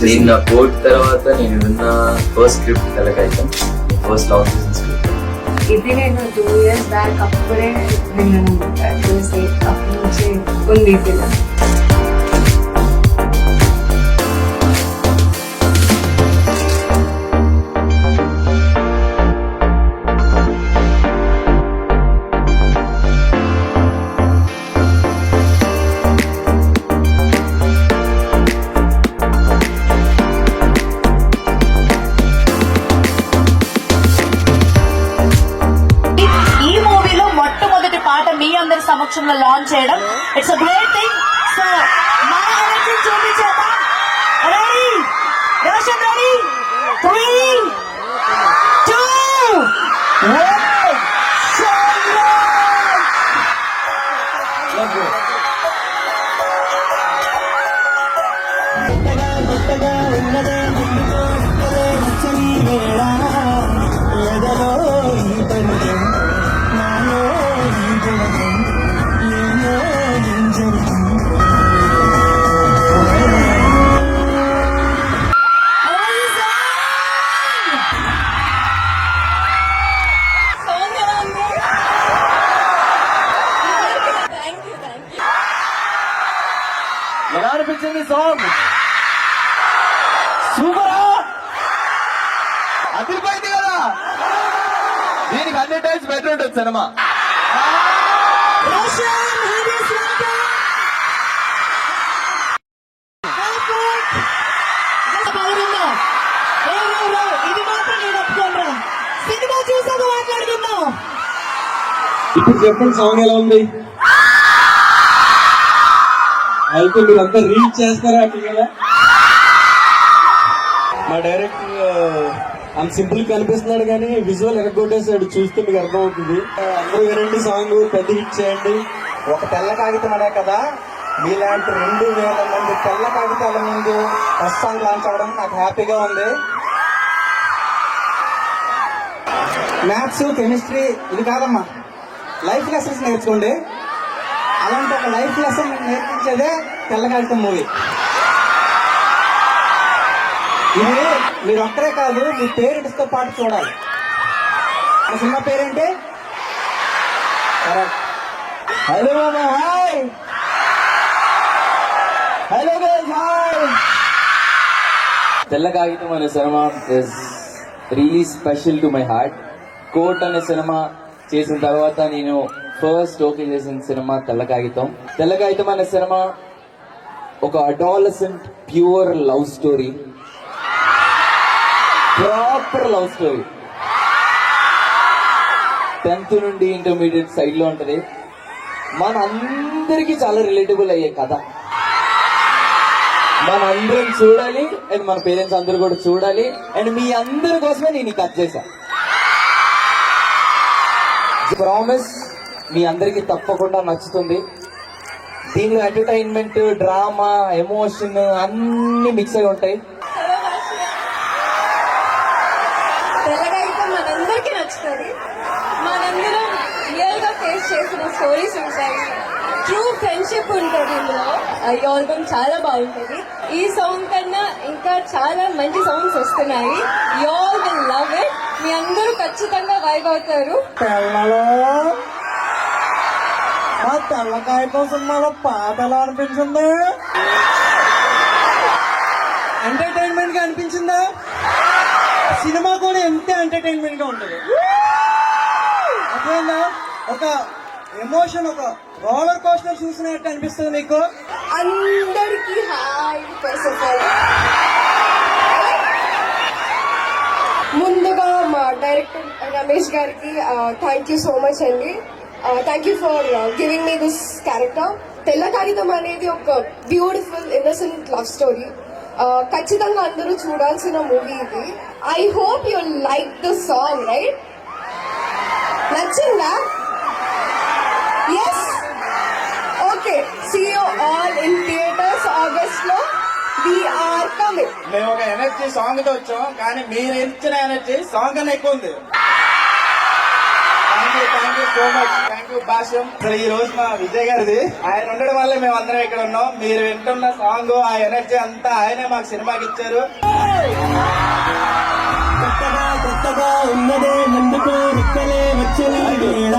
నేను నా కోర్ట్ తర్వాత నేను విన్న ఫస్ట్ స్క్రిప్ట్ తెల్లకైతం, ఫస్ట్ లాంచ్ చేసిన స్క్రిప్ట్ ఇది. నేను 2 years బ్యాక్ అప్పుడే విన్నాను చూసి, అప్పటి నుంచి ఉంది ఫిలిం. మీ అందరి సమక్షంలో లాంచ్ చేయడం it's a great thing. So మన ఎనర్జీ చూపించేద్దాం. రెడీ రోషన్, రెడీ 3 2 ఎలా అనిపించింది సాంగ్? సూపరా, అదిరిపోయింది కదా. దీనికి 100 times బెటర్ ఉంటుంది సినిమా. ఇది మాత్రం నేను ఒప్పుకోను. సినిమా చూసాక మాట్లాడుకుందాం. ఇప్పుడు చెప్పండి సాంగ్ ఎలా ఉంది? అయితే మీరంతా రీచ్ చేస్తారా అట్లా? మా డైరెక్టర్ అంత సింపుల్ కనిపిస్తున్నాడు కానీ విజువల్ ఎరగొట్టేసాడు. చూస్తే మీకు అర్థమవుతుంది. అందరూ వినండి సాంగ్, పెద్ద హిట్ చేయండి. ఒక తెల్ల కాగితం అనే కదా, మీలాంటి 2000 మంది తెల్ల కాగితాల ముందు ఫస్ట్ సాంగ్ లాంచ్ అవ్వడం నాకు హ్యాపీగా ఉంది. మ్యాథ్స్, కెమిస్ట్రీ ఇది కాదమ్మా, లైఫ్ లెసన్స్ నేర్చుకోండి. అలాంటి ఒక లైఫ్ లెసన్ నేర్పించేదే తెల్ల కాగితం మూవీ. ఇది మీరు ఒక్కరే కాదు, మీ పేరెంట్స్ తో పాటు చూడాలి. ఆ సినిమా పేరేంటి? కరెక్ట్. హలో మామా, హాయ్. Hello guys, hi. తెల్ల కాగితం అనే cinema is really special to my heart. Court అనే సినిమా చేసిన తర్వాత నేను ఫస్ట్ ఓకే చేసిన సినిమా తెల్ల కాగితం. తెల్ల కాగితం అనే సినిమా ఒక adolescent pure love story, proper love story. 10th నుండి ఇంటర్మీడియట్ సైడ్ లో ఉంటది. మన అందరికి చాలా రిలేటబుల్ అయ్యే కథ. మన అందరం చూడాలి అండ్ మన పేరెంట్స్ అందరూ కూడా చూడాలి. అండ్ మీ అందరి కోసమే నేను కట్ చేశా. ప్రామిస్ మీ అందరికి తప్పకుండా నచ్చుతుంది. దీనిలో ఎంటర్టైన్మెంట్, డ్రామా, ఎమోషన్ అన్ని మిక్స్ అయి ఉంటాయి. తెల్లగైతే మనందరికీ నచ్చుతుంది. మనందరం రియల్ గా ఫేస్ చేసిన స్టోరీస్ ఉంటాయి. ట్రూ ఫ్రెండ్షిప్ ఉంటుంది ఇందులో. ఈ ఆల్బమ్ చాలా బాగుంటుంది. ఈ సాంగ్ కన్నా ఇంకా చాలా మంచి సాంగ్స్ వస్తున్నాయి. You all will love it. మీ అందరూ ఖచ్చితంగా వైబ్ అవుతారు. తెల్లలో మా తెల్లకాయతో సినిమాలో పాట ఎలా అనిపించింది? ఎంటర్టైన్మెంట్ గా అనిపించిందా? సినిమా కూడా ఎంత ఎంటర్టైన్మెంట్ గా ఉంటుంది. అదేనా ఒక ఎమోషన్, ఒక రోలర్ కోస్టర్ చూసినట్టు అనిపిస్తుంది మీకు. అందరికీ హాయ్. ఫస్ట్ ఆఫ్ ఆల్ ముందుగా మా డైరెక్టర్ రమేష్ గారికి థ్యాంక్ యూ సో మచ్ అండి. Thank you for giving me this character. తెల్ల కాగితం అనేది ఒక బ్యూటిఫుల్ ఇన్నసెంట్ లవ్ స్టోరీ. ఖచ్చితంగా అందరూ చూడాల్సిన మూవీ ఇది. I hope you like the song, right? నచ్చిందా? Yes. Okay, see you all in theatres August లో. We are coming. మేము ఒక ఎనర్జీ సాంగ్ తో వచ్చాం, కానీ మీరు ఇచ్చిన ఎనర్జీ సాంగ్ కన్నా ఎక్కువ ఉంది. Thank you so much. Thank you Bhashyam. అసలు ఈ రోజు మా విజయ్ గారిది. ఆయన ఉండడం వల్లే మేము అందరం ఇక్కడ ఉన్నాం. మీరు వింటున్న సాంగ్, ఆ ఎనర్జీ అంతా ఆయనే మాకు సినిమాకి ఇచ్చారు. కొత్తగా ఉన్నదే ఎందుకు రెక్కలే వచ్చే వేళ